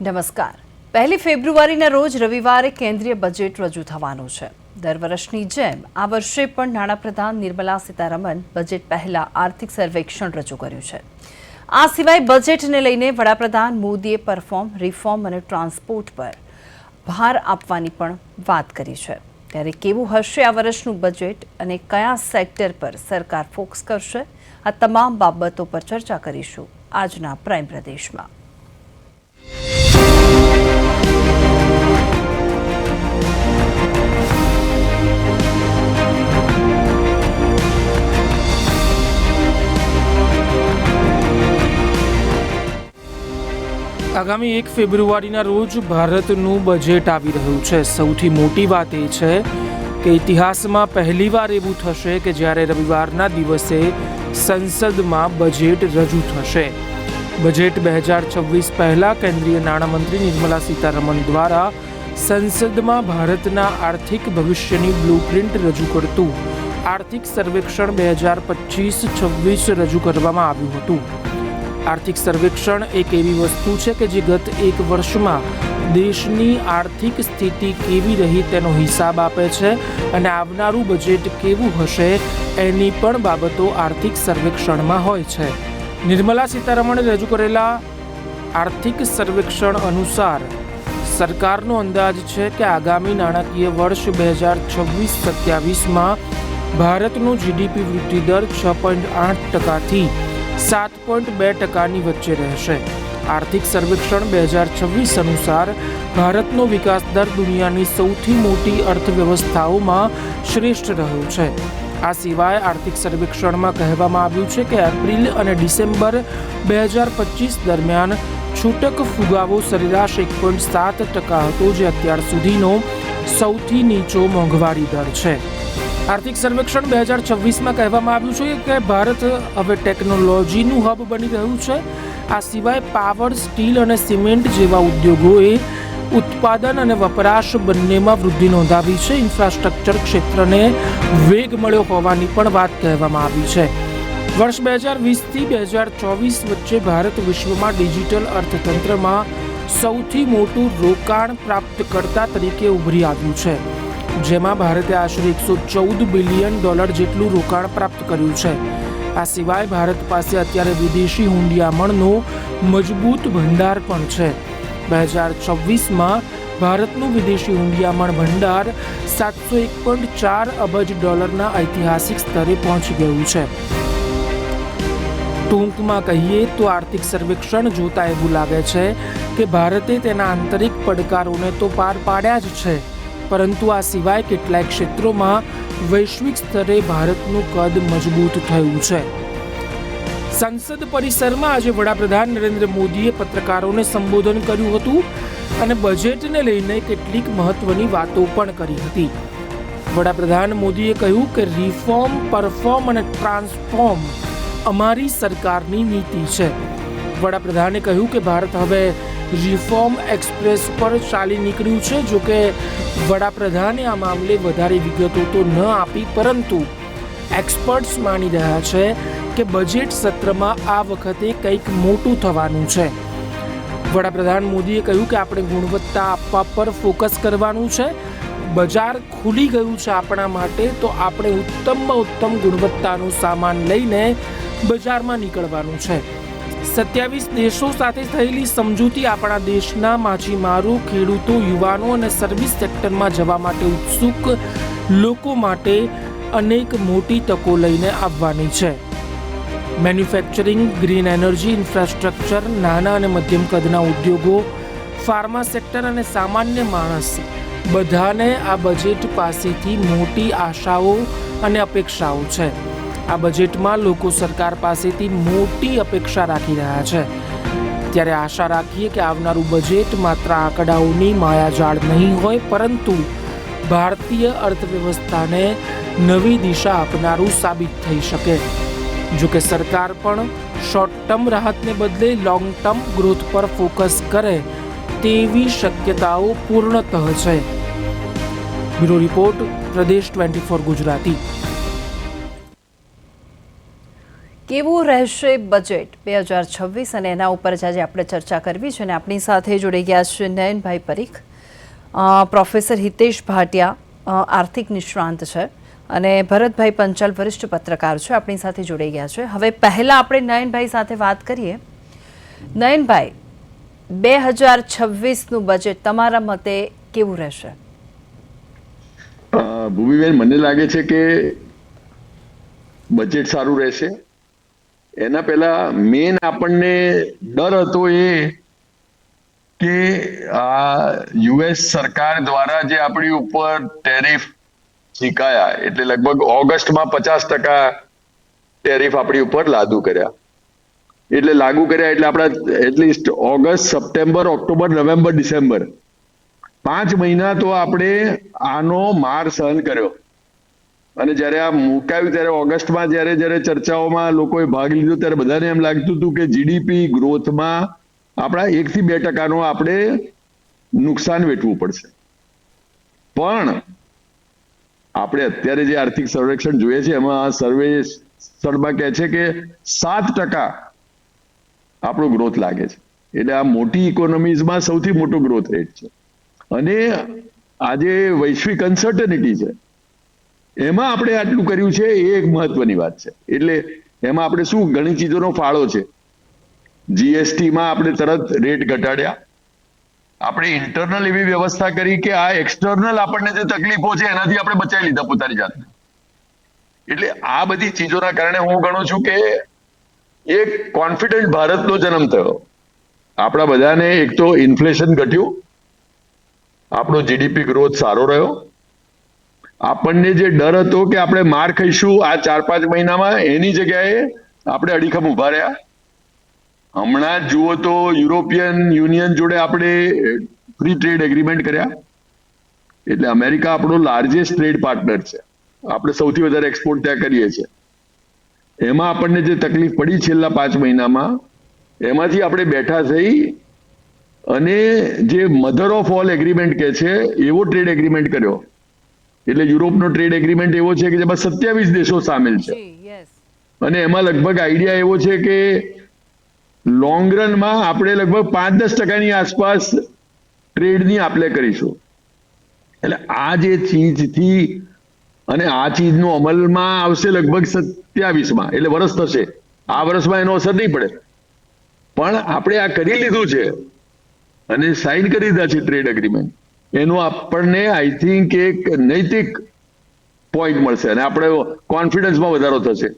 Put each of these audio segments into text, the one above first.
નમસ્કાર। 1 ફેબ્રુઆરીના રોજ રવિવારે કેન્દ્રીય બજેટ રજૂ થવાનું છે। દર વર્ષની જેમ આ વર્ષે પણ નાણાપ્રધાન નિર્મલા સીતારમણ બજેટ પહેલા આર્થિક સર્વેક્ષણ રજૂ કર્યું છે। આ સિવાય બજેટને લઈને વડાપ્રધાન મોદીએ પરફોર્મ, રિફોર્મ અને ટ્રાન્સપોર્ટ પર ભાર આપવાની પણ વાત કરી છે। ત્યારે કેવું હશે આ વર્ષનું બજેટ અને કયા સેક્ટર પર સરકાર ફોકસ કરશે, આ તમામ બાબતો પર ચર્ચા કરીશું આજના પ્રાઇમ પ્રદેશમાં। આગામી 1 ફેબ્રુઆરીના રોજ ભારતનું બજેટ આવી રહ્યું છે। સૌથી મોટી વાત એ છે કે ઇતિહાસમાં પહેલીવાર એવું થશે કે જ્યારે રવિવારના દિવસે સંસદમાં બજેટ રજૂ થશે। બજેટ 2026 પહેલા કેન્દ્રીય નાણામંત્રી નિર્મલા સીતારમણ દ્વારા સંસદમાં ભારતના આર્થિક ભવિષ્યની બ્લુપ્રિન્ટ રજૂ કરતું આર્થિક સર્વેક્ષણ 2025-26 રજૂ કરવામાં આવ્યું હતું। આર્થિક સર્વેક્ષણ એક એવી વસ્તુ છે કે જે ગત એક વર્ષમાં દેશની આર્થિક સ્થિતિ કેવી રહી તેનો હિસાબ આપે છે અને આવનારું બજેટ કેવું હશે એની પણ બાબતો આર્થિક સર્વેક્ષણમાં હોય છે। નિર્મલા સીતારમણે રજૂ કરેલા આર્થિક સર્વેક્ષણ અનુસાર સરકારનો અંદાજ છે કે આગામી નાણાકીય વર્ષ 2026-27માં ભારતનો જીડીપી વૃદ્ધિ દર 6.8%થી 7.2%ની વચ્ચે રહેશે। આર્થિક સર્વેક્ષણ 2026 અનુસાર ભારતનો વિકાસ દર દુનિયાની સૌથી મોટી અર્થવ્યવસ્થાઓમાં શ્રેષ્ઠ રહ્યો છે। આ સિવાય આર્થિક સર્વેક્ષણમાં કહેવામાં આવ્યું છે કે એપ્રિલ અને ડિસેમ્બર 2025 દરમિયાન છૂટક ફુગાવો સરેરાશ 1.7% હતો, જે અત્યાર સુધીનો સૌથી નીચો મોંઘવારી દર છે। આર્થિક સર્વેક્ષણ 2026માં કહેવામાં આવ્યું છે કે ભારત હવે ટેકનોલોજીનું હબ બની રહ્યું છે। આ સિવાય પાવર, સ્ટીલ અને સિમેન્ટ જેવા ઉદ્યોગોએ ઉત્પાદન અને વપરાશ બંનેમાં વૃદ્ધિ નોંધાવી છે। ઇન્ફ્રાસ્ટ્રક્ચર ક્ષેત્રને વેગ મળ્યો હોવાની પણ વાત કહેવામાં આવી છે। વર્ષ 2020થી 2024 વચ્ચે ભારત વિશ્વમાં ડિજિટલ અર્થતંત્રમાં સૌથી મોટું રોકાણ પ્રાપ્તકર્તા તરીકે ઉભરી આવ્યું છે, જેમાં ભારતે આશરે $114 બિલિયન જેટલું રોકાણ પ્રાપ્ત કર્યું છે। આ સિવાય ભારત પાસે અત્યારે વિદેશી હુંડિયામણનો મજબૂત ભંડાર પણ છે। 2026માં ભારતનું વિદેશી હુંડિયામણ ભંડાર $701.4 અબજ ઐતિહાસિક સ્તરે પહોંચી ગયું છે। ટૂંકમાં કહીએ તો આર્થિક સર્વેક્ષણ જોતા એવું લાગે છે કે ભારતે તેના આંતરિક પડકારોને તો પાર પાડ્યા જ છે, પરંતુ આ સિવાય કેટલાક ક્ષેત્રોમાં વૈશ્વિક સ્તરે ભારતનું કદ મજબૂત થયું છે। સંસદ પરિસરમાં આજે વડાપ્રધાન નરેન્દ્ર મોદીએ પત્રકારોને સંબોધન કર્યું હતું અને બજેટને લઈને કેટલીક મહત્વની વાતો પણ કરી હતી। વડાપ્રધાન મોદીએ કહ્યું કે રિફોર્મ, પરફોર્મ અને ટ્રાન્સફોર્મ અમારી સરકારની નીતિ છે। વડાપ્રધાને કહ્યું કે ભારત હવે રિફોર્મ એક્સપ્રેસ પર ચાલી નીકળ્યું છે। જો કે વડાપ્રધાને આ મામલે વધારે વિગતો તો ન આપી, પરંતુ એક્સપર્ટ્સ માની રહ્યા છે કે બજેટ સત્રમાં આ વખતે કંઈક મોટું થવાનું છે। વડાપ્રધાન મોદીએ કહ્યું કે આપણે ગુણવત્તા આપવા પર ફોકસ કરવાનું છે। બજાર ખુલી ગયું છે આપણા માટે, તો આપણે ઉત્તમમાં ઉત્તમ ગુણવત્તાનો સામાન લઈને બજારમાં નીકળવાનું છે। 27 દેશો સાથે થયેલી સમજૂતી આપણા દેશના માછીમારો, ખેડૂતો, યુવાનો અને સર્વિસ સેક્ટરમાં જવા માટે ઉત્સુક લોકો માટે અનેક મોટી તકો લઈને આવવાની છે। મેન્યુફેક્ચરિંગ, ગ્રીન એનર્જી, ઇન્ફ્રાસ્ટ્રક્ચર, નાના અને મધ્યમ કદના ઉદ્યોગો, ફાર્મા સેક્ટર અને સામાન્ય માણસ બધાને આ બજેટ પાસેથી મોટી આશાઓ અને અપેક્ષાઓ છે। આ બજેટમાં લોકો સરકાર પાસેથી મોટી અપેક્ષા રાખી રહ્યા છે। ત્યારે આશા રાખીએ કે આવનારું બજેટ માત્ર આંકડાઓની માયાજાળ નહીં હોય, પરંતુ ભારતીય અર્થવ્યવસ્થાને નવી દિશા આપનારું સાબિત થઈ શકે। જો કે સરકાર પણ શોર્ટ ટર્મ રાહતને બદલે લોંગ ટર્મ ગ્રોથ પર ફોકસ કરે તેવી શક્યતાઓ પૂર્ણતઃ છે। બ્યુરો રિપોર્ટ, પ્રદેશ 24 ગુજરાતી। કેવું રહેશે બજેટ 2026 અને એના ઉપર જ આજે આપણે ચર્ચા કરવી છે અને આપણી સાથે જોડાઈ ગયા છે નયનભાઈ પરીખ, પ્રોફેસર હિતેશ ભાટિયા આર્થિક નિષ્ણાંત છે અને ભરતભાઈ પંચાલ વરિષ્ઠ પત્રકાર છે, આપણી સાથે જોડાઈ ગયા છે. હવે પહેલાં આપણે નયનભાઈ સાથે વાત કરીએ. નયનભાઈ, 2026નું બજેટ તમારા મતે કેવું રહેશે? ભૂમિબેન, મને લાગે છે કે બજેટ સારું રહેશે. એના પહેલા મેન આપણને ડર હતો એ કે આ યુએસ સરકાર દ્વારા જે આપણી ઉપર ટેરિફ ઝીકાયા, એટલે લગભગ ઓગસ્ટમાં 50% ટેરિફ આપણી ઉપર લાગુ કર્યા. એટલે આપણા at least August, September, October, November, December 5 મહિના તો આપણે આનો માર સહન કર્યો. અને જ્યારે આ મુકાયું ત્યારે ઓગસ્ટમાં જ્યારે ચર્ચાઓમાં લોકોએ ભાગ લીધો ત્યારે બધાને એમ લાગતું હતું કે જીડીપી ગ્રોથમાં આપણા 1 થી 2% આપણે નુકસાન વેઠવું પડશે. પણ આપણે અત્યારે જે આર્થિક સર્વેક્ષણ જોઈએ છે એમાં સર્વેક્ષણમાં કહે છે કે 7% આપણો ગ્રોથ લાગે છે. એટલે આ મોટી ઇકોનોમીઝમાં સૌથી મોટો ગ્રોથ રેટ છે. અને આજે વૈશ્વિક અનસર્ટનિટી છે એમાં આપણે આટલું કર્યું છે એ એક મહત્વની વાત છે. એટલે એમાં આપણે શું ઘણી ચીજોનો ફાળો છે. જીએસટીમાં આપણે તરત રેટ ઘટાડ્યા. આપણે ઇન્ટરનલ એવી વ્યવસ્થા કરી કે આ એક્સટર્નલ આપણને જે તકલીફો છે એનાથી આપણે બચાવી લીધા પોતાની જાતને. એટલે આ બધી ચીજોના કારણે હું ગણું છું કે એક કોન્ફિડન્ટ ભારતનો જન્મ થયો. આપણા બધાને એક તો ઇન્ફ્લેશન ઘટ્યું, આપણો જીડીપી ગ્રોથ સારો રહ્યો. આપણને જે ડર હતો કે આપણે માર ખાઈશું આ 4-5 મહિનામાં, એની જગ્યાએ આપણે અડીખમ ઉભા રહ્યા. હમણાં જુઓ તો યુરોપિયન યુનિયન જોડે આપણે ફ્રી ટ્રેડ એગ્રીમેન્ટ કર્યા. એટલે અમેરિકા આપણો લાર્જેસ્ટ ટ્રેડ પાર્ટનર છે. આપણે સૌથી વધારે એક્સપોર્ટ ત્યાં કરીએ છીએ. એમાં આપણને જે તકલીફ પડી છેલ્લા 5 મહિનામાં, એમાંથી આપણે બેઠા થઈ અને જે મધર ઓફ ઓલ એગ્રીમેન્ટ કે છે એવો ટ્રેડ એગ્રીમેન્ટ કર્યો. એટલે યુરોપનો ટ્રેડ એગ્રીમેન્ટ એવો છે કે જેમાં 27 દેશો સામેલ છે. અને એમાં લગભગ આઈડિયા એવો છે કે લોંગ રનમાં આપણે લગભગ 5-10% આસપાસ ટ્રેડની આપલે કરીશું. એટલે આ જે ચીજથી અને આ ચીજનો અમલમાં આવશે લગભગ 27માં, એટલે વર્ષ થશે. આ વર્ષમાં એનો અસર નહીં પડે, પણ આપણે આ કરી લીધું છે અને સાઇન કરી દીધા છે ટ્રેડ એગ્રીમેન્ટ. એનો આપણને આઈ થિંક એક નૈતિક પોઈન્ટ મળશે અને આપણે કોન્ફિડન્સમાં વધારો થશે.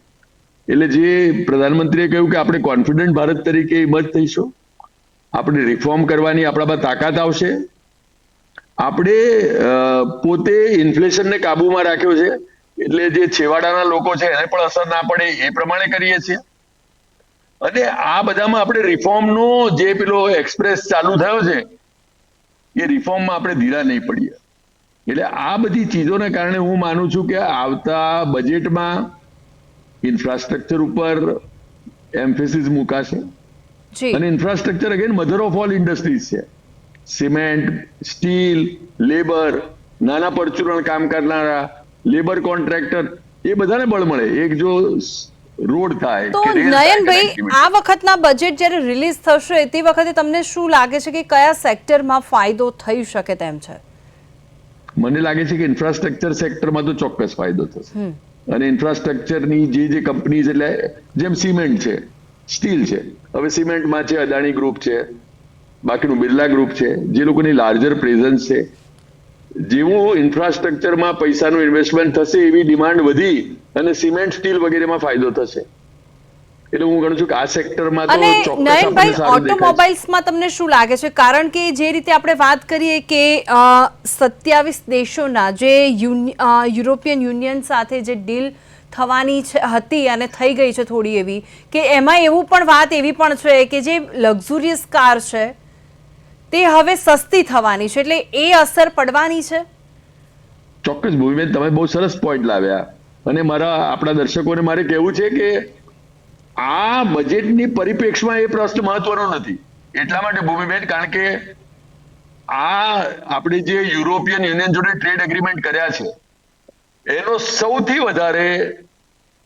એટલે જે પ્રધાનમંત્રીએ કહ્યું કે આપણે કોન્ફિડન્ટ ભારત તરીકે ઇમર્જ થઈશું, આપણે રિફોર્મ કરવાની આપણામાં તાકાત આવશે. આપણે પોતે ઇન્ફ્લેશનને કાબુમાં રાખ્યો છે, એટલે જે છેવાડાના લોકો છે એને પણ અસર ના પડે એ પ્રમાણે કરીએ છીએ. અને આ બધામાં આપણે રિફોર્મનો જે પેલો એક્સપ્રેસ ચાલુ થયો છે એ રિફોર્મમાં આપણે ધીરા નહીં પડીએ. એટલે આ બધી ચીજોને કારણે હું માનું છું કે આવતા બજેટમાં ઇન્ફ્રાસ્ટ્રક્ચર ઉપર એમ્ફેસિસ મુકાશે. અને infrastructure again mother of all industries છે. સિમેન્ટ, સ્ટીલ, લેબર, નાના પરચુરણ કામ કરનારા, લેબર કોન્ટ્રાક્ટર, એ બધાને બળ મળે. એક જો રોડ થાય. તો નયનભાઈ, આ વખતના બજેટ જ્યારે રિલીઝ થશે તે વખતે તમને શું લાગે છે કે કયા સેક્ટરમાં ફાયદો થઈ શકે તેમ છે? મને લાગે છે કે ઇન્ફ્રાસ્ટ્રક્ચર સેક્ટરમાં તો ચોક્કસ ફાયદો થશે. અને ઇન્ફ્રાસ્ટ્રક્ચરની જે કંપનીઝ, એટલે જેમ સિમેન્ટ છે, સ્ટીલ છે, હવે સિમેન્ટમાં છે અદાણી ગ્રુપ છે, બાકીનું બિરલા ગ્રુપ છે, જે લોકોની લાર્જર પ્રેઝન્સ છે. જેવું ઇન્ફ્રાસ્ટ્રક્ચરમાં પૈસાનું ઇન્વેસ્ટમેન્ટ થશે એવી ડિમાન્ડ વધી અને સિમેન્ટ, સ્ટીલ વગેરેમાં ફાયદો થશે. એટલે હું ગણું છું કે આ સેક્ટરમાં તો ચોક્કસ. નયનભાઈ, ઓટોમોબાઈલ્સમાં તમને શું લાગે છે? કારણ કે જે રીતે આપણે વાત કરીએ કે 27 દેશોના જે યુરોપિયન યુનિયન સાથે જે ડીલ થવાની હતી અને થઈ ગઈ છે થોડી એવી, કે એમાં એવું પણ વાત એવી પણ છે કે જે લક્ઝુરિયસ કાર છે તે હવે સસ્તી થવાની છે, એટલે એ અસર પડવાની છે. ચોક્કસ ભૂમિબેન, તમે બહુ સરસ પોઈન્ટ લાવ્યા. અને આપણા દર્શકોને મારે કહેવું છે કે આ બજેટની પરિપ્રેક્ષમાં એ પ્રશ્ન મહત્વનો નથી. એટલા માટે ભૂમિબેન, કારણ કે આ આપણે જે યુરોપિયન યુનિયન જોડે ટ્રેડ એગ્રીમેન્ટ કર્યા છે એનો સૌથી વધારે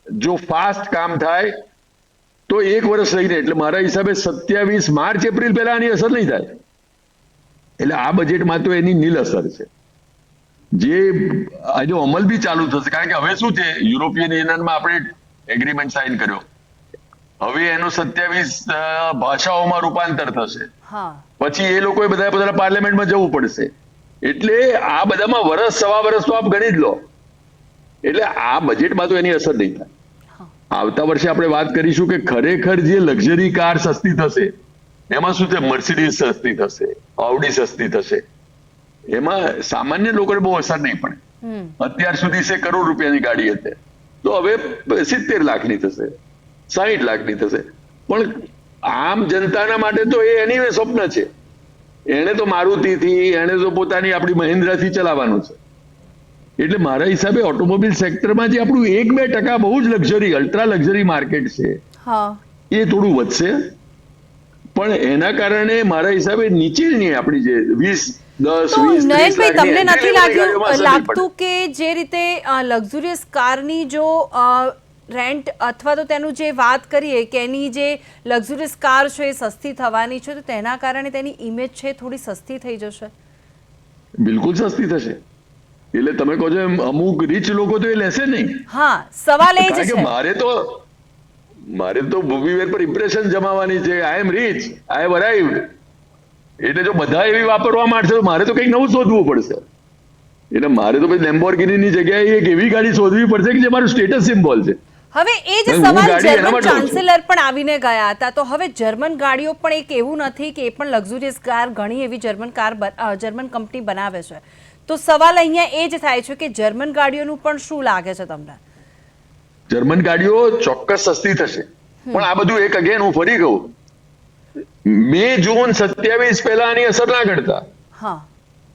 જો ફાસ્ટ કામ થાય તો 1 વર્ષ રહીને, એટલે મારા હિસાબે 27 માર્ચ એપ્રિલ પહેલા આની અસર નહીં થાય. એટલે આ બજેટમાં તો એની નીલ અસર છે. જે આનો અમલ બી ચાલુ થશે, કારણ કે હવે શું છે, યુરોપિયન યુનિયનમાં આપણે એગ્રીમેન્ટ સાઇન કર્યો, હવે એનું 27 ભાષાઓમાં રૂપાંતર થશે. હા, પછી એ લોકોએ બધા પાર્લામેન્ટમાં જવું પડશે. એટલે આ બધામાં વર્ષ સવા વર્ષ તો આપ ગણી જ લો. એટલે આ બજેટમાં તો એની અસર નહીં થાય. આવતા વર્ષે આપણે વાત કરીશું કે ખરેખર જે લક્ઝરી કાર સસ્તી થશે, એમાં શું છે, મર્સિડીઝ સસ્તી થશે, ઓડી સસ્તી થશે, એમાં સામાન્ય લોકોને બહુ અસર નહીં પડે. અત્યાર સુધી 1 કરોડ રૂપિયાની ગાડી હતી, તો હવે 70 લાખની થશે, 60 લાખની થશે. પણ આમ જનતાના માટે તો એ એની સ્વપ્ન છે. એને તો મારુતિથી, એને તો પોતાની આપણી મહિન્દ્રાથી ચલાવવાનું છે. એટલે મારા હિસાબે ઓટોમોબાઈલ સેક્ટરમાં જે આપણું 1-2% બહુ જ લક્ઝરી, અલ્ટ્રા લક્ઝરી માર્કેટ છે, એ થોડું વધશે. પણ એના કારણે મારા હિસાબે નીચેની આપણી જે 20-10-20-30 નયનભાઈ, તમને નથી લાખની લાગતું કે જે રીતે લક્ઝુરિયસ કારની જો રેન્ટ અથવા તો તેનું જે વાત કરીએ કે એની જે લક્ઝુરિયસ કાર છે એ સસ્તી થવાની છે, તો તેના કારણે તેની ઇમેજ છે થોડી સસ્તી થઈ જશે? બિલકુલ સસ્તી થશે. એટલે તમે કહો છો એમ અમુક રીચ લોકો તો એ લેશે નહીં. હા, સવાલ એ જ છે. મારે તો ભૂમિવેર પર ઇમ્પ્રેશન જમાવવાની છે. આઈ એમ રીચ, આઈ હેવ અરાઇવ્ડ. એટલે જો બધા એવી વાપરવા માંડશે તો મારે તો કંઈક નવું શોધવું પડશે. એટલે મારે તો પછી લેમ્બોર્ગિનીની જગ્યાએ એક એવી ગાડી શોધવી પડશે કે જે મારું સ્ટેટસ સિમ્બોલ છે. હવે એ જ સવાલ જર્મન ચાન્સેલર પણ આવીને ગયા હતા. તો હવે જર્મન ગાડીઓ પણ એક એવું નથી કે એ પણ લક્ઝુરિયસ કાર, ઘણી એવી જર્મન કંપની બનાવે છે. તો સવાલ અહીંયા એ જ થાય છે કે જર્મન ગાડીઓનું પણ શું લાગે છે તમને? જર્મન ગાડીઓ ચોક્કસ સસ્તી થશે. પણ આ બધું એક અગેન હું ફરી કહું, મે જૂન 27 પહેલા આની અસર ના કરતા.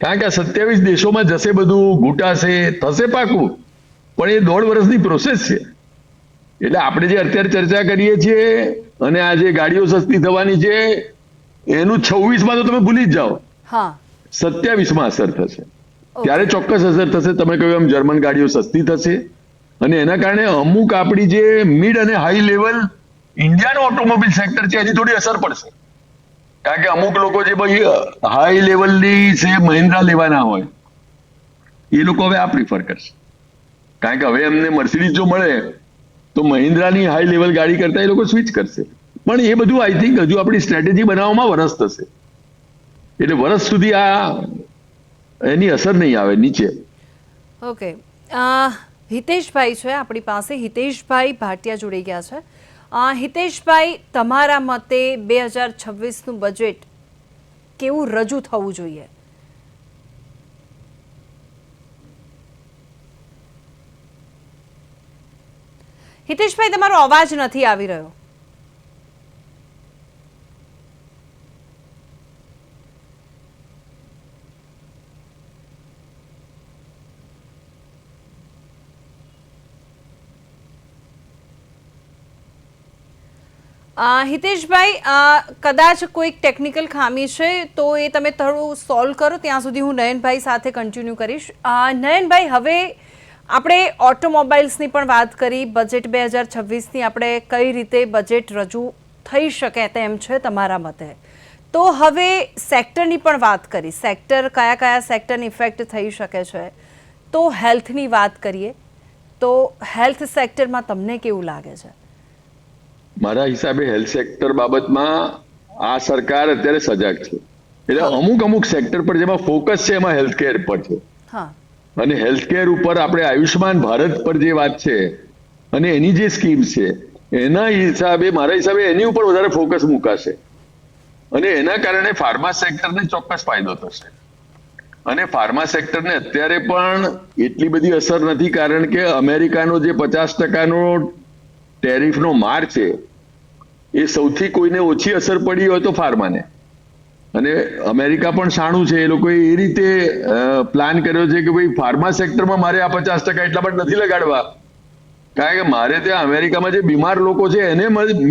કારણ કે આ 27 દેશોમાં જશે, બધું ઘૂંટાશે, થશે પાકું. પણ એ 1.5 વર્ષની પ્રોસેસ છે. એટલે આપણે જે અત્યારે ચર્ચા કરીએ છીએ અને આ જે ગાડીઓ સસ્તી થવાની છે એનું 26માં તો તમે ભૂલી જ જાઓ. 27માં અસર થશે, ત્યારે ચોક્કસ અસર થશે. તમે કહ્યું એમ જર્મન ગાડીઓ સસ્તી થશે અને એના કારણે અમુક આપણી જે મિડ અને હાઈ લેવલ ઇન્ડિયાનો ઓટોમોબાઈલ સેક્ટર છે એની થોડી અસર પડશે. કારણ કે અમુક લોકો જે ભાઈ હાઈ લેવલની છે મહિન્દ્રા લેવાના હોય, એ લોકો હવે આ પ્રિફર કરશે. કારણ કે હવે એમને મર્સિડીઝ જો મળે તો મહિન્દ્રાની હાઈ લેવલ ગાડી કરતા એ લોકો સ્વિચ કરશે. પણ એ બધું આઈ થિંક હજુ આપણી સ્ટ્રેટેજી બનાવવામાં વર્ષ થશે. એટલે વર્ષ સુધી આ એની અસર નહીં આવે નીચે. ઓકે, હિતેશભાઈ છે આપણી પાસે. હિતેશભાઈ ભાટિયા જોડાઈ ગયા છે. હિતેશભાઈ, તમારા મતે 2026નું બજેટ કેવું રજૂ થવું જોઈએ? હિતેશભાઈ, તમારો અવાજ નથી આવી રહ્યો. હિતેશભાઈ, કદાચ કોઈક ટેકનિકલ ખામી છે તો એ તમે થોડું સોલ્વ કરો, ત્યાં સુધી હું નયનભાઈ સાથે કન્ટિન્યુ કરીશ. નયનભાઈ, હવે આપણે ઓટોમોબાઈલ્સની પણ વાત કરી, બજેટ 2026ની આપણે કઈ રીતે બજેટ રજૂ થઈ શકે તેમ છે તમારા મતે. તો હવે સેક્ટરની પણ વાત કરી, સેક્ટર કયા કયા સેક્ટરની ઇફેક્ટ થઈ શકે છે. તો હેલ્થની વાત કરીએ તો હેલ્થ સેક્ટરમાં તમને કેવું લાગે છે? મારા હિસાબે હેલ્થ સેક્ટર બાબતમાં આ સરકાર અત્યારે સજાગ છે. એટલે અમુક સેક્ટર પર જેમાં ફોકસ છે એમાં હેલ્થકેર પર છે. અને હેલ્થકેર ઉપર આપણે આયુષ્માન ભારત પર જે વાત છે અને એની જે સ્કીમ છે એના હિસાબે મારા હિસાબે એની ઉપર વધારે ફોકસ મુકાશે. અને એના કારણે ફાર્મા સેક્ટરને ચોક્કસ ફાયદો થશે. અને ફાર્મા સેક્ટરને અત્યારે પણ એટલી બધી અસર નથી, કારણ કે અમેરિકાનો જે 50% ટેરિફનો માર છે એ સૌથી કોઈને ઓછી અસર પડી હોય તો ફાર્માને. અને અમેરિકા પણ શાણું છે, એ લોકોએ એ રીતે પ્લાન કર્યો છે કે ભાઈ ફાર્મા સેક્ટરમાં મારે આ 50% એટલા પણ નથી લગાડવા, કારણ કે મારે ત્યાં અમેરિકામાં જે બીમાર લોકો છે એને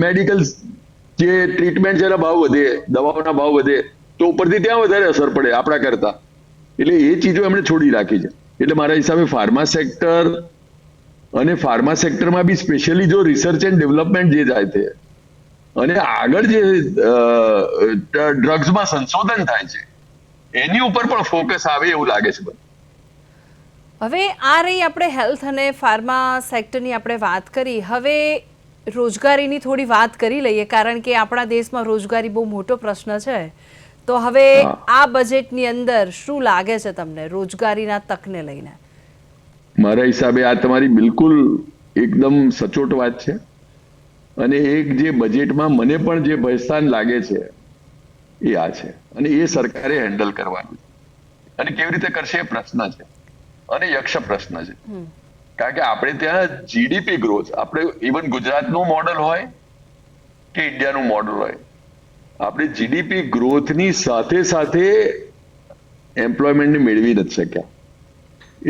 મેડિકલ જે ટ્રીટમેન્ટ છે એના ભાવ વધે, દવાઓના ભાવ વધે, તો ઉપરથી ત્યાં વધારે અસર પડે આપણા કરતા. એટલે એ ચીજો એમણે છોડી રાખી છે. એટલે મારા હિસાબે ફાર્મા સેક્ટર અને ફાર્મા સેક્ટરમાં બી સ્પેશિયલી જો રિસર્ચ એન્ડ ડેવલપમેન્ટ જે જાય છે અને આગળ જે ડ્રગ્સમાં સંશોધન થાય છે એની ઉપર પણ ફોકસ આવે એવું લાગે છે મને. હવે આ રહી આપણે હેલ્થ અને ફાર્મા સેક્ટરની આપણે વાત કરી. હવે રોજગારીની થોડી વાત કરી લઈએ, કારણ કે આપણા દેશમાં રોજગારી બહુ મોટો પ્રશ્ન છે. તો હવે આ બજેટની અંદર શું લાગે છે તમને રોજગારીના તકને લઈને? મારા હિસાબે આ તમારી બિલકુલ એકદમ સચોટ વાત છે. અને એક જે બજેટમાં મને પણ જે ભયસ્થાન લાગે છે એ આ છે, અને એ સરકારે હેન્ડલ કરવાનું છે. અને કેવી રીતે કરશે એ પ્રશ્ન છે, અને યક્ષ પ્રશ્ન છે. કારણ કે આપણે ત્યાં જીડીપી ગ્રોથ, આપણે ઇવન ગુજરાતનું મોડલ હોય કે ઇન્ડિયાનું મોડલ હોય, આપણે જીડીપી ગ્રોથની સાથે સાથે એમ્પ્લોયમેન્ટને મેળવી નથી શક્યા.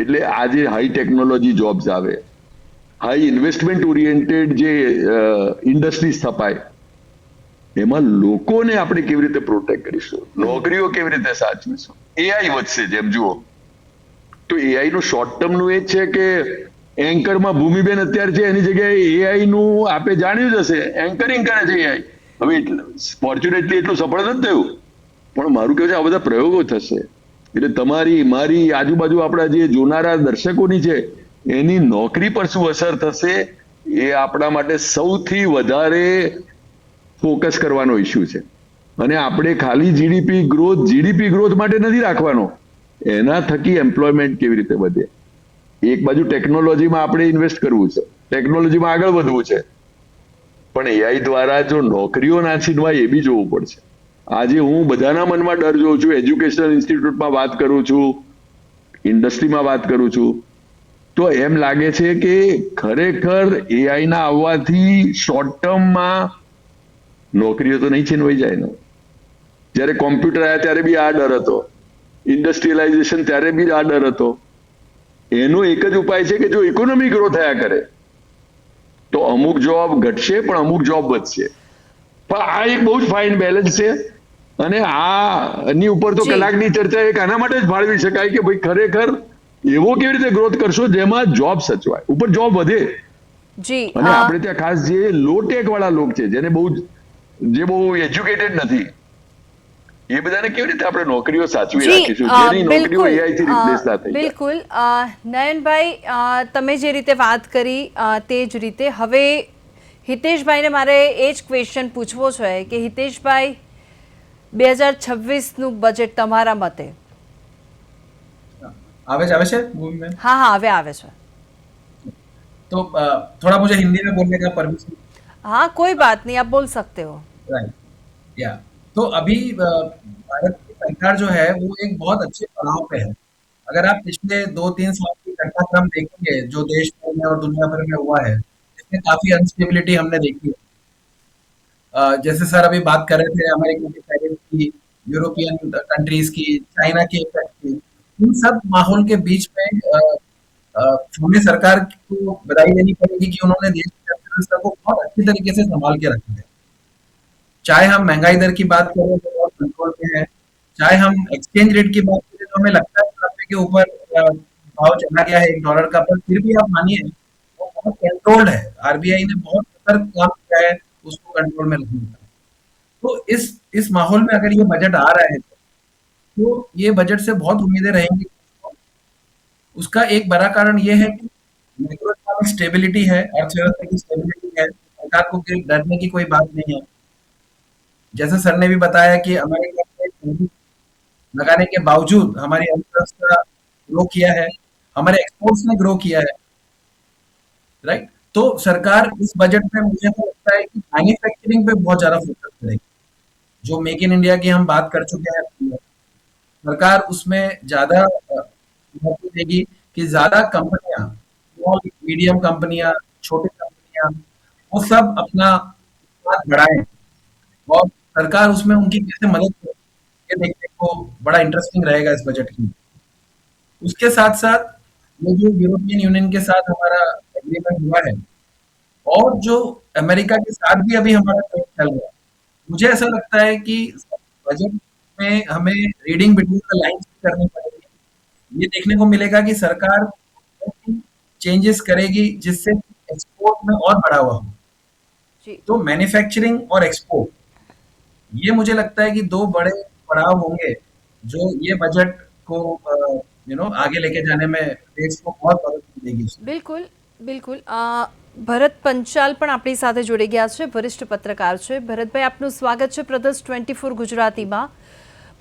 એટલે આજે હાઈ ટેકનોલોજી જોબ્સ આવે, હાઈ ઇન્વેસ્ટમેન્ટ ઓરિએન્ટેડ જે ઇન્ડસ્ટ્રીઝ સ્થપાય, એમાં લોકોને આપણે કેવી રીતે પ્રોટેક્ટ કરીશું, નોકરીઓ કેવી રીતે સાચવીશું. એઆઈ વધશે જેમ જુઓ તો એઆઈ નું શોર્ટ ટર્મ નું એ જ છે કે એન્કરમાં ભૂમિબેન અત્યારે છે એની જગ્યાએ એઆઈ નું આપે જાણ્યું જ હશે, એન્કરિંગ કરે છે એઆઈ. હવે ફોર્ચ્યુનેટલી એટલું સફળ નથી થયું, પણ મારું કહેવું છે આ બધા પ્રયોગો થશે. એટલે તમારી મારી આજુબાજુ આપણા જે જોનારા દર્શકોની છે એની નોકરી પર શું અસર થશે એ આપણા માટે સૌથી વધારે ફોકસ કરવાનો ઇસ્યુ છે. અને આપણે ખાલી જીડીપી ગ્રોથ માટે નથી રાખવાનો, એના થકી એમ્પ્લોયમેન્ટ કેવી રીતે વધે. એક બાજુ ટેકનોલોજીમાં આપણે ઇન્વેસ્ટ કરવું છે, ટેકનોલોજીમાં આગળ વધવું છે, પણ એઆઈ દ્વારા જો નોકરીઓ ના છીનવાય એ બી જોવું પડશે. આજે હું બધાના મનમાં ડર જોઉં છું, એજ્યુકેશનલ ઇન્સ્ટિટ્યૂટમાં વાત કરું છું, ઇન્ડસ્ટ્રીમાં વાત કરું છું, તો એમ લાગે છે કે ખરેખર એઆઈ ના આવવાથી શોર્ટ ટર્મમાં નોકરીઓ તો નહીં છીનવાઈ જાય ને. જ્યારે કોમ્પ્યુટર આવ્યા ત્યારે બી આ ડર હતો, ઇન્ડસ્ટ્રીયલાઇઝેશન ત્યારે બી આ ડર હતો. એનો એક જ ઉપાય છે કે જો ઇકોનોમી ગ્રો થયા કરે તો અમુક જોબ ઘટશે પણ અમુક જોબ વધશે. પણ આ એક બહુ જ ફાઇન બેલેન્સ છે. અને આની ઉપર તો કલાકની ચર્ચા એક આના માટે જ ફાળવી શકાય કે ભાઈ ખરેખર એવો કેવી રીતે ગ્રોથ કરશો જેમાં જોબ સચવાય, ઉપર જોબ વધે. અને આપણે ત્યાં ખાસ જે લો ટેક વાળા લોકો છે, જે બહુ એજ્યુકેટેડ નથી, એ બધાને કેવી રીતે આપણે નોકરીઓ સાચવી રાખીશું જેની નોકરીઓ એઆઈ થી રિપ્લેસ ના થઈ જાય. બિલકુલ નયનભાઈ, તમે જે રીતે વાત કરી તે જ રીતે હવે હિતેશભાઈને મારે એ જ ક્વેશ્ચન પૂછવો છે કે હિતેશભાઈ, 2026 નું બજેટ તમારા મતે આવે છે? हाँ हाँ આવે છે. तो थोड़ा मुझे हिंदी में बोलने का परमिशन? हाँ कोई बात नहीं, आप बोल सकते हो. राइट, या तो अभी भारत की सरकार जो है वो एक बहुत अच्छे पड़ाव पे है. अगर आप पिछले 2-3 साल की घटनाक्रम देखेंगे जो देश में और दुनिया भर में हुआ है, इसमें काफी अनस्टेबिलिटी हमने देखी है. जैसे सर अभी बात कर रहे थे अमेरिका की टैरिफ की, यूरोपियन कंट्रीज की, चाइना की इफेक्ट की, इन सब माहौल के बीच में हमें सरकार को बधाई देनी पड़ेगी कि उन्होंने देश की अर्थव्यवस्था को बहुत अच्छी तरीके से संभाल के रखा है. चाहे हम महंगाई दर की बात करें तो बहुत कंट्रोल में है, चाहे हम एक्सचेंज रेट की बात करें तो हमें लगता है रुपये के ऊपर भाव चला गया है $1 का, पर फिर भी आप मानिए वो बहुत कंट्रोल्ड है. आरबीआई ने बहुत सतर्क काम किया है उसको कंट्रोल में रखने का. तो इस माहौल में अगर ये बजट आ रहा है तो ये बजट से बहुत उम्मीदें रहेंगी. उसका एक बड़ा कारण ये है कि मैक्रो इकोनॉमिक स्टेबिलिटी है, अर्थव्यवस्था की स्टेबिलिटी है, सरकार को डरने की कोई बात नहीं है. जैसे सर ने भी बताया कि अमेरिका ने लगाने के बावजूद हमारी अर्थव्यवस्था ग्रो किया है, हमारे एक्सपोर्ट्स ने ग्रो किया है, राइट. तो सरकार इस बजट में मुझे तो लगता है कि मैन्युफैक्चरिंग पे बहुत ज्यादा फोकस करेगी. जो मेक इन इंडिया की हम बात कर चुके हैं, सरकार उसमें ज्यादा महत्व देगी कि ज्यादा कंपनियां, स्मॉल मीडियम कंपनियां, छोटी कंपनियां, वो सब अपना उत्पाद बढ़ाएं और सरकार उसमें उनकी कैसे मदद करे ये देखने को बड़ा इंटरेस्टिंग रहेगा इस बजट की. उसके साथ साथ ये जो यूरोपियन यूनियन के साथ हमारा एग्रीमेंट हुआ है और जो अमेरिका के साथ भी अभी हमारा ट्रेड चल रहा है, मुझे ऐसा लगता है कि बजट में हमें रीडिंग बिटवीन द लाइंस करनी पड़ेगी. ये देखने को मिलेगा कि सरकार चेंजेस करेगी जिससे एक्सपोर्ट में और बढ़ावा हो. जी तो मैन्युफैक्चरिंग और एक्सपोर्ट, ये मुझे लगता है कि दो बड़े पड़ाव होंगे जो ये बजट को आगे लेके जाने में देश को बहुत मदद मिलेगी इसमें। બિલકુલ બિલકુલ ભરત પંચાલ પણ આપણી સાથે જોડી ગયા છે, વરિષ્ઠ પત્રકાર છે. ભરતભાઈ, આપનું સ્વાગત છે પ્રદેશ 24 ગુજરાતીમાં.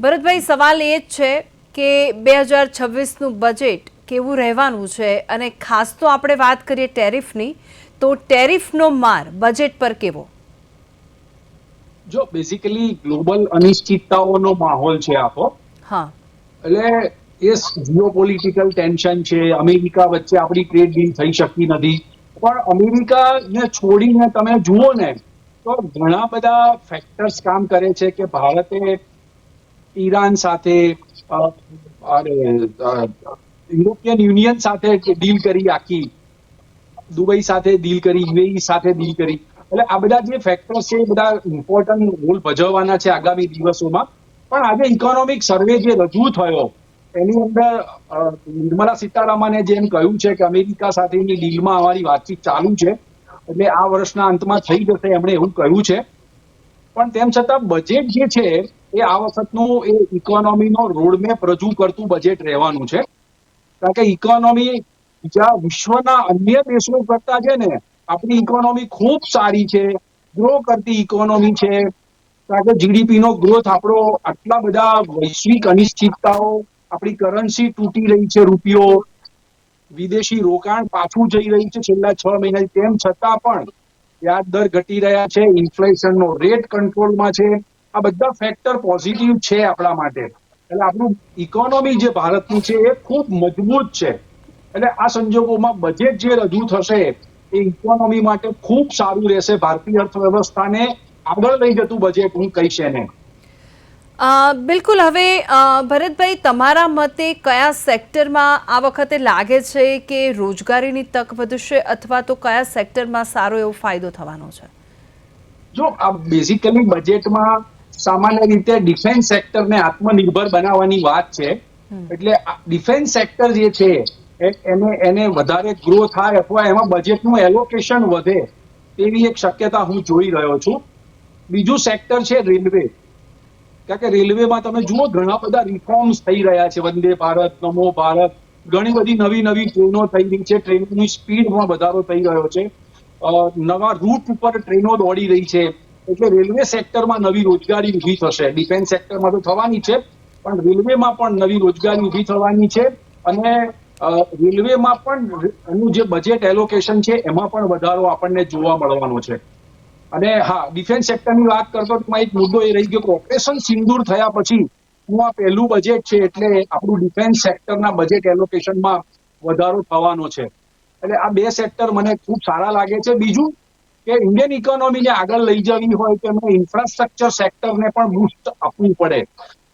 ભરતભાઈ, સવાલ એ જ છે કે 2026નું બજેટ કેવું રહેવાનું છે, અને ખાસ તો આપણે વાત કરીએ ટેરિફની, તો ટેરિફનો માર બજેટ પર કેવો? જો બેઝિકલી ગ્લોબલ અનિશ્ચિતતાઓનો માહોલ છે આખો, હા, એટલે એ જીઓપોલિટિકલ ટેન્શન છે. અમેરિકા વચ્ચે આપણી ટ્રેડ ડીલ થઈ શકતી નથી, પણ અમેરિકાને છોડીને તમે જુઓ ને તો ઘણા બધા ફેક્ટર્સ કામ કરે છે કે ભારતે ઈરાન સાથે યુરોપિયન યુનિયન સાથે ડીલ કરી, આખી દુબઈ સાથે ડીલ કરી, યુએઈ સાથે ડીલ કરી. એટલે આ બધા જે ફેક્ટર્સ છે એ બધા ઇમ્પોર્ટન્ટ રોલ ભજવવાના છે આગામી દિવસોમાં. પણ આજે ઇકોનોમિક સર્વે જે રજૂ થયો એની અંદર નિર્મલા સીતારામને જેમ કહ્યું છે કે અમેરિકા સાથેની ડીલમાં અમારી વાતચીત ચાલુ છે, એટલે આ વર્ષના અંતમાં થઈ જશે, એમણે એવું કહ્યું છે. પણ તેમ છતાં બજેટ જે છે એ આ વખતનું એ ઇકોનોમીનો રોડમેપ રજૂ કરતું બજેટ રહેવાનું છે. કારણ કે ઇકોનોમી જ્યાં વિશ્વના અન્ય દેશો કરતા છે ને, આપણી ઇકોનોમી ખૂબ સારી છે, ગ્રો કરતી ઇકોનોમી છે. કારણ કે જીડીપી નો ગ્રોથ આપણો, આટલા બધા વૈશ્વિક અનિશ્ચિતતાઓ, આપણી કરન્સી તૂટી રહી છે, રૂપિયો, વિદેશી રોકાણ પાછું જઈ રહ્યું છે છેલ્લા 6 મહિના, તેમ છતાં પણ વ્યાજ દર ઘટી રહ્યા છે, ઇન્ફ્લેશનનો રેટ કંટ્રોલમાં છે. આ બધા ફેક્ટર પોઝિટિવ છે આપણા માટે. એટલે આપણું ઇકોનોમી જે ભારતનું છે એ ખૂબ મજબૂત છે. એટલે આ સંજોગોમાં બજેટ જે રજૂ થશે એ ઇકોનોમી માટે ખૂબ સારું રહેશે. ભારતીય અર્થવ્યવસ્થાને આગળ લઈ જતું બજેટ હું કહીશ એને. બિલકુલ. હવે ભરતભાઈ, તમારા મતે કયા સેક્ટરમાં આ વખતે લાગે છે કે રોજગારીની તક વધશે, અથવા તો કયા સેક્ટરમાં સારો એવો ફાયદો થવાનો છે? જો આ બેઝિકલી બજેટમાં સામાન્ય રીતે ડિફેન્સ સેક્ટરને આત્મનિર્ભર બનાવવાની વાત છે. એટલે ડિફેન્સ સેક્ટર જે છે એને વધારે ગ્રો થાય અથવા એમાં બજેટનું એલોકેશન વધે તેવી એક શક્યતા હું જોઈ રહ્યો છું. બીજું સેક્ટર છે રેલવે. કારણ કે રેલવેમાં તમે જુઓ ઘણા બધા રિફોર્મ્સ થઈ રહ્યા છે. વંદે ભારત, નમો ભારત, ઘણી બધી નવી નવી ટ્રેનો થઈ રહી છે, ટ્રેનોની સ્પીડમાં વધારો થઈ રહ્યો છે, નવા રૂટ ઉપર ટ્રેનો દોડી રહી છે. એટલે રેલવે સેક્ટરમાં નવી રોજગારી ઊભી થશે. ડિફેન્સ સેક્ટરમાં તો થવાની છે, પણ રેલવેમાં પણ નવી રોજગારી ઊભી થવાની છે. અને રેલવેમાં પણ એનું જે બજેટ એલોકેશન છે એમાં પણ વધારો આપણને જોવા મળવાનો છે. અને હા, ડિફેન્સ સેક્ટરની વાત કરતો એક મુદ્દો એ રહી ગયો કે ઓપરેશન સિંદૂર થયા પછી હું આ પહેલું બજેટ છે, એટલે આપણું ડિફેન્સ સેક્ટરના બજેટ એલોકેશનમાં વધારો થવાનો છે. એટલે આ બે સેક્ટર મને ખૂબ સારા લાગે છે. બીજું કે ઇન્ડિયન ઇકોનોમીને આગળ લઈ જવી હોય તો એમને ઇન્ફ્રાસ્ટ્રક્ચર સેક્ટરને પણ બૂસ્ટ આપવું પડે.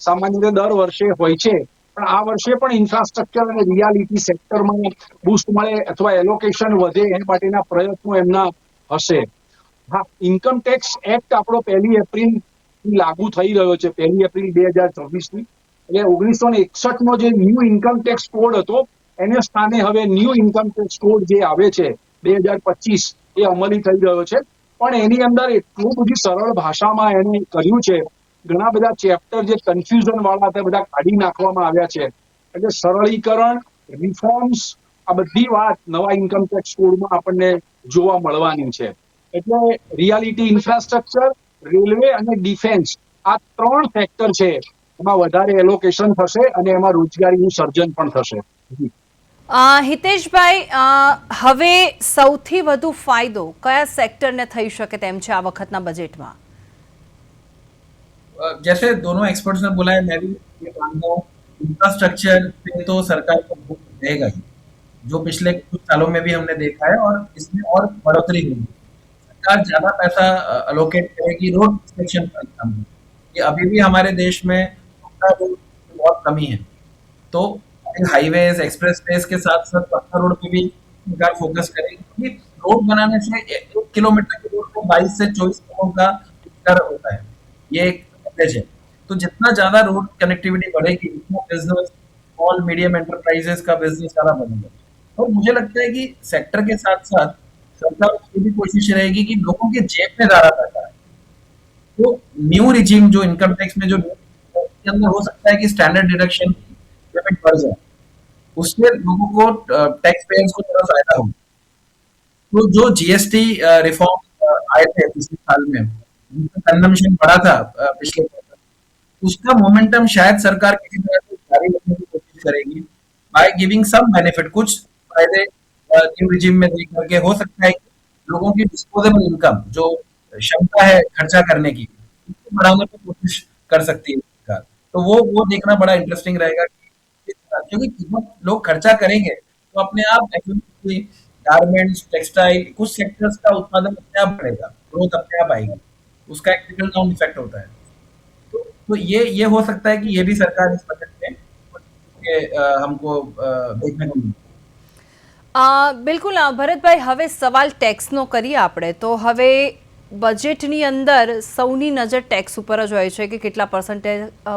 સામાન્ય રીતે દર વર્ષે હોય છે, પણ આ વર્ષે પણ ઇન્ફ્રાસ્ટ્રક્ચર અને રિયાલિટી સેક્ટરમાં બૂસ્ટ મળે અથવા એલોકેશન વધે એ માટેના પ્રયત્નો એમના હશે. હા, ઇન્કમ ટેક્સ એક્ટ આપણો 1 એપ્રિલ લાગુ થઈ રહ્યો છે, 1 એપ્રિલ 2024 એટલે 1961 નો જે ન્યૂ ઇન્કમ ટેક્સ કોડ હતો એને સ્થાને હવે ન્યૂ ઇન્કમ ટેક્સ કોડ જે આવે છે 2025 એ અમલી થઈ રહ્યો છે. પણ એની અંદર એટલું બધી સરળ ભાષામાં એને કર્યું છે, ઘણા બધા ચેપ્ટર જે કન્ફ્યુઝન વાળા હતા બધા કાઢી નાખવામાં આવ્યા છે. એટલે સરળીકરણ, રિફોર્મ્સ, આ બધી વાત નવા ઇન્કમ ટેક્સ કોડમાં આપણને જોવા મળવાની છે. એટલે રિયાલિટી ઇન્ફ્રાસ્ટ્રક્ચર, રેલવે અને ડિફેન્સ, આ 3 ફેક્ટર છે, એમાં વધારે એલોકેશન થશે અને એમાં રોજગારીનું સર્જન પણ થશે. હિતેશભાઈ, હવે સૌથી વધુ ફાયદો કયા સેક્ટરને થઈ શકે તેમ છે આ વખતના બજેટમાં? जैसे दोनों एक्सपर्ट्स ने बोला है, मैं भी ये मानता हूँ, इंफ्रास्ट्रक्चर पे तो सरकार को फोकस रहेगा ही, जो पिछले कुछ सालों में भी हमने देखा है, और इसमें और बढ़ोतरी होगी. सरकार ज्यादा पैसा अलोकेट करेगी रोड इंस्पेक्शन पर काम में. ये अभी भी हमारे देश में पक्का रोड की बहुत कमी है, तो हाईवेज, एक्सप्रेसवेज के साथ साथ पक्का रोड पे भी सरकार फोकस करेगी, क्योंकि रोड बनाने से 1 किलोमीटर के रोड में 22 से 24 करोड़ का रोजगार होता है. ये एक है. तो जितना ज्यादा रोड कनेक्टिविटी बढ़ेगी, उतना बिजनेस, स्मॉल मीडियम एंटरप्राइजेस का बिजनेस ज्यादा बढ़ेगा. और मुझे लगता है कि सेक्टर के साथ साथ सरकार की भी कोशिश रहेगी कि लोगों के जेब में ज्यादा पैसा है। तो न्यू रिजीम जो इनकम टैक्स में जो उसके अंदर हो सकता है कि स्टैंडर्ड डिडक्शन की लिमिट बढ़ जाए, उससे लोगों को टैक्स पेयर्स को थोड़ा फायदा हो। तो जो जीएसटी रिफॉर्म आए थे पिछले साल में, जिसमें कंजम्पशन बढ़ा था पिछले साल, उसका मोमेंटम शायद सरकार किसी तरह से जारी रखने की कोशिश करेगी बाय गिविंग सम बेनिफिट, कुछ फायदे न्यू रिजीम में दे करके। हो सकता है कि लोगों की डिस्पोजेबल इनकम, जो क्षमता है खर्चा करने की, उसको बढ़ाने की कोशिश कर सकती है सरकार। तो वो देखना बड़ा इंटरेस्टिंग रहेगा कि क्योंकि जब लोग खर्चा करेंगे तो अपने आप एफएमसीजी, गारमेंट्स, टेक्सटाइल, कुछ सेक्टर्स का उत्पादन अपने आप बढ़ेगा, ग्रोथ अपने आप आएगी, उसका एक ट्रिकल डाउन इफेक्ट होता है। तो ये हो सकता है कि ये भी सरकार इस बजट में हमको देखने को मिले। બિલકુલ ભરતભાઈ, હવે સવાલ ટેક્સનો કરીએ આપણે તો હવે બજેટની અંદર સૌની નજર ટેક્સ ઉપર જ હોય છે કે કેટલા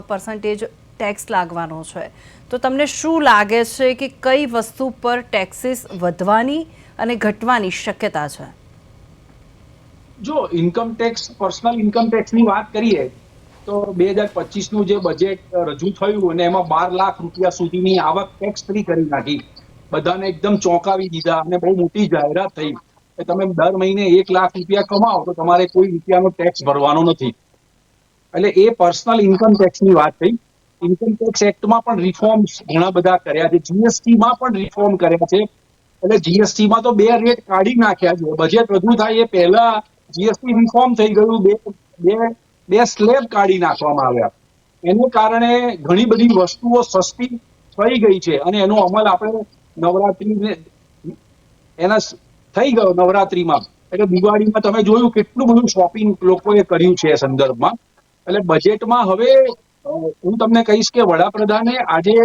પર્સન્ટેજ ટેક્સ લાગવાનો છે. તો તમને શું લાગે છે કે કઈ વસ્તુ પર ટેક્સીસ વધવાની અને ઘટવાની શક્યતા છે? જો ઇન્કમ ટેક્સ, પર્સનલ ઇન્કમ ટેક્સની વાત કરીએ તો 2025 નું જે બજેટ રજૂ થયું અને એમાં 12 લાખ રૂપિયા સુધીની આવક ટેક્સ ફ્રી કરી નાખી, બધાને એકદમ ચોંકાવી દીધા અને બહુ મોટી જાહેરાત થઈ કે તમે દર મહિને 1 લાખ રૂપિયા કમાઓ તો તમારે કોઈ રૂપિયાનો ટેક્સ ભરવાનો નથી. એટલે એ પર્સનલ ઇન્કમ ટેક્સની વાત થઈ. ઇન્કમ ટેક્સ એક્ટમાં પણ રિફોર્મ્સ ઘણા બધા કર્યા છે, જીએસટીમાં પણ રિફોર્મ કર્યા છે. એટલે જીએસટીમાં તો 2 રેટ કાઢી નાખ્યા છે. બજેટ રજૂ થાય એ પહેલા જીએસટી રિફોર્મ થઈ ગયું, બે સ્લેબ કાઢી નાખવામાં આવ્યા. એને કારણે ઘણી બધી વસ્તુઓ સસ્તી થઈ ગઈ છે અને એનો અમલ આપણે નવરાત્રીને એના થઈ ગયો નવરાત્રીમાં. એટલે દિવાળીમાં તમે જોયું કેટલું બધું શોપિંગ લોકોએ કર્યું છે એ સંદર્ભમાં. એટલે બજેટમાં હવે હું તમને કહીશ કે વડાપ્રધાને આજે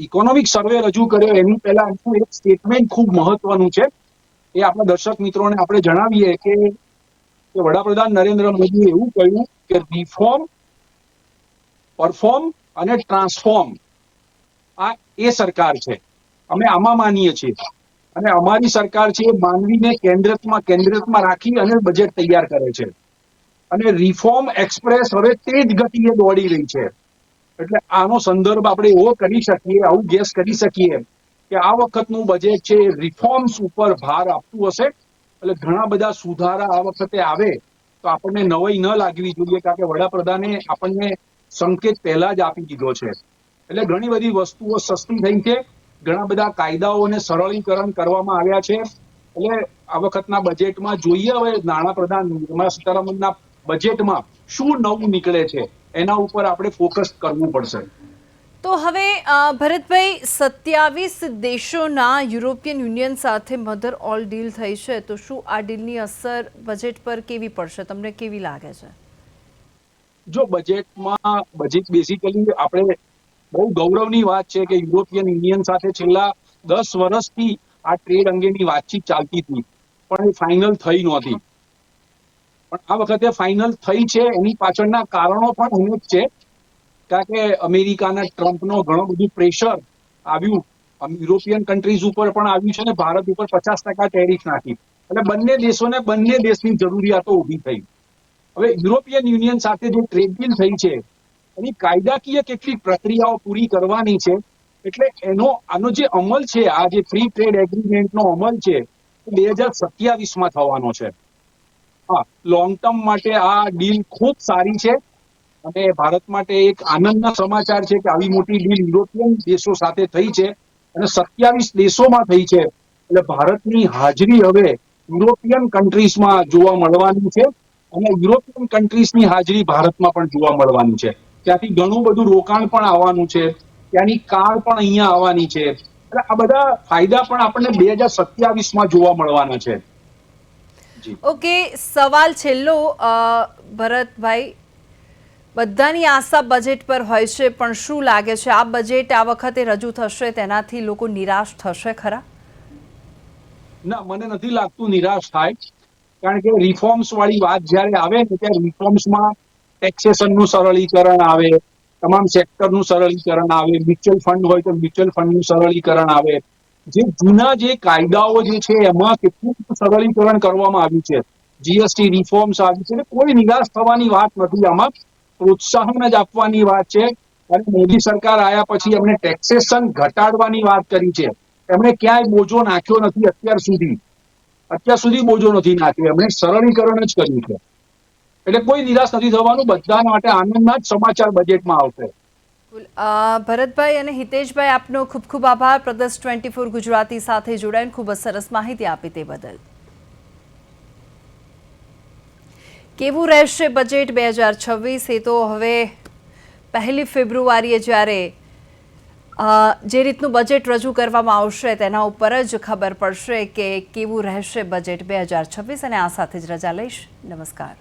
ઇકોનોમિક સર્વે રજૂ કર્યો એની પહેલા એનું એક સ્ટેટમેન્ટ ખૂબ મહત્વનું છે. એ આપણા દર્શક મિત્રોને આપણે જણાવીએ કે વડાપ્રધાન નરેન્દ્ર મોદીએ એવું કહ્યું કે રિફોર્મ, પરફોર્મ અને ટ્રાન્સફોર્મ આ એ સરકાર છે. અમે આમાં માનીએ છીએ અને અમારી સરકાર છે એ માનવીને કેન્દ્રમાં રાખી અને બજેટ તૈયાર કરે છે. અને રિફોર્મ એક્સપ્રેસ હવે તેજ ગતિએ દોડી રહી છે. એટલે આનો સંદર્ભ આપણે એવો કરી શકીએ, આવું ગેસ કરી શકીએ કે આ વખતનું બજેટ છે રિફોર્મ્સ ઉપર ભાર આપતું હશે. એટલે ઘણા બધા સુધારા આ વખતે આવે તો આપણને નવાઈ ન લાગવી જોઈએ, કારણ કે વડાપ્રધાને આપણને સંકેત પહેલા જ આપી દીધો છે. એટલે ઘણી બધી વસ્તુઓ સસ્તી થઈ છે, ઘણા બધા કાયદાઓને સરળીકરણ કરવામાં આવ્યા છે. એટલે આ વખતના બજેટમાં જોઈએ હવે નાણાપ્રધાન નિર્મલા સીતારામનના બજેટમાં શું નવું નીકળે છે એના ઉપર આપણે ફોકસ કરવું પડશે. તો હવે ભરતભાઈ, 27 દેશોના યુરોપિયન યુનિયન સાથે મધર ઓલ ડીલ થઈ છે, તો શું આ ડીલની અસર બજેટ પર કેવી પડશે, તમને કેવી લાગે છે? જો બજેટ બેઝિકલી આપણે બહુ ગૌરવની વાત છે કે યુરોપિયન યુનિયન સાથે છેલ્લા 10 વર્ષથી આ ટ્રેડ અંગેની વાતચીત ચાલતી હતી, પણ એ ફાઇનલ થઈ નહોતી. પણ આ વખતે ફાઇનલ થઈ છે. એની પાછળના કારણો પણ અનેક છે, કારણ કે અમેરિકાના ટ્રમ્પનો ઘણો બધું પ્રેશર આવ્યું, યુરોપિયન કન્ટ્રીઝ ઉપર પણ આવ્યું છે અને ભારત ઉપર 50% ટેરિફ નાખી. એટલે બંને દેશોને બંને દેશની જરૂરિયાતો ઊભી થઈ. હવે યુરોપિયન યુનિયન સાથે જે ટ્રેડ ડીલ થઈ છે એની કાયદાકીય કેટલીક પ્રક્રિયાઓ પૂરી કરવાની છે. એટલે આનો જે અમલ છે, આ જે ફ્રી ટ્રેડ એગ્રીમેન્ટનો અમલ છે એ 2027માં થવાનો છે. હા, લોંગ ટર્મ માટે આ ડીલ ખૂબ સારી છે અને ભારત માટે એક આનંદના સમાચાર છે કે આવી મોટી ડીલ યુરોપિયન દેશો સાથે થઈ છે અને 27 દેશોમાં થઈ છે. એટલે ભારતની હાજરી હવે યુરોપિયન કન્ટ્રીઝમાં જોવા મળવાની છે અને યુરોપિયન કન્ટ્રીઝની હાજરી ભારતમાં પણ જોવા મળવાની છે. ત્યાંથી ઘણું બધું રોકાણ પણ આવવાનું છે, ત્યાંની કાર પણ અહીંયા આવવાની છે. એટલે આ બધા ફાયદા પણ આપણને 2027માં જોવા મળવાના છે. ઓકે, સવાલ છેલ્લો ભરતભાઈ, બધાની આશા બજેટ પર હોય છે, પણ શું લાગે છે આ બજેટ આ વખતે રજૂ થશે તેનાથી લોકો નિરાશ થશે ખરા? ના, મને નથી લાગતું નિરાશ થાય, કારણ કે રિફોર્મ્સ વાળી વાત જ્યારે આવે ને ત્યારે રિફોર્મ્સમાં ટેક્સેશનનું સરળીકરણ આવે, તમામ સેક્ટરનું સરળીકરણ આવે, મ્યુચ્યુઅલ ફંડ હોય તો મ્યુચ્યુઅલ ફંડનું સરળીકરણ આવે, જે જૂના જે કાયદાઓ જે છે એમાં કેટલું બધું સરળીકરણ કરવામાં આવ્યું છે, જીએસટી રિફોર્મ્સ આવી છે, એટલે કોઈ નિરાશ થવાની વાત નથી, આમાં પ્રોત્સાહન જ આપવાની વાત છે. અને મોદી સરકાર આવ્યા પછી એમણે ટેક્સેશન ઘટાડવાની વાત કરી છે, એમણે ક્યાંય બોજો નાખ્યો નથી અત્યાર સુધી બોજો નથી નાખ્યો, એમણે સરળીકરણ જ કર્યું છે. એટલે કોઈ નિરાશ નથી થવાનું, બધા માટે આનંદના જ સમાચાર બજેટમાં આવશે. ભરતભાઈ અને હિતેશભાઈ, આપનો ખૂબ ખૂબ આભાર પ્રદેશ 24 ગુજરાતી સાથે જોડાઈને ખૂબ જ સરસ માહિતી આપી તે બદલ. કેવું રહેશે બજેટ 2026 એ તો હવે 1 ફેબ્રુઆરીએ જ્યારે જે રીતનું બજેટ રજૂ કરવામાં આવશે તેના ઉપર જ ખબર પડશે કે કેવું રહેશે બજેટ 2026. અને આ સાથે જ રજા લઈશ. નમસ્કાર.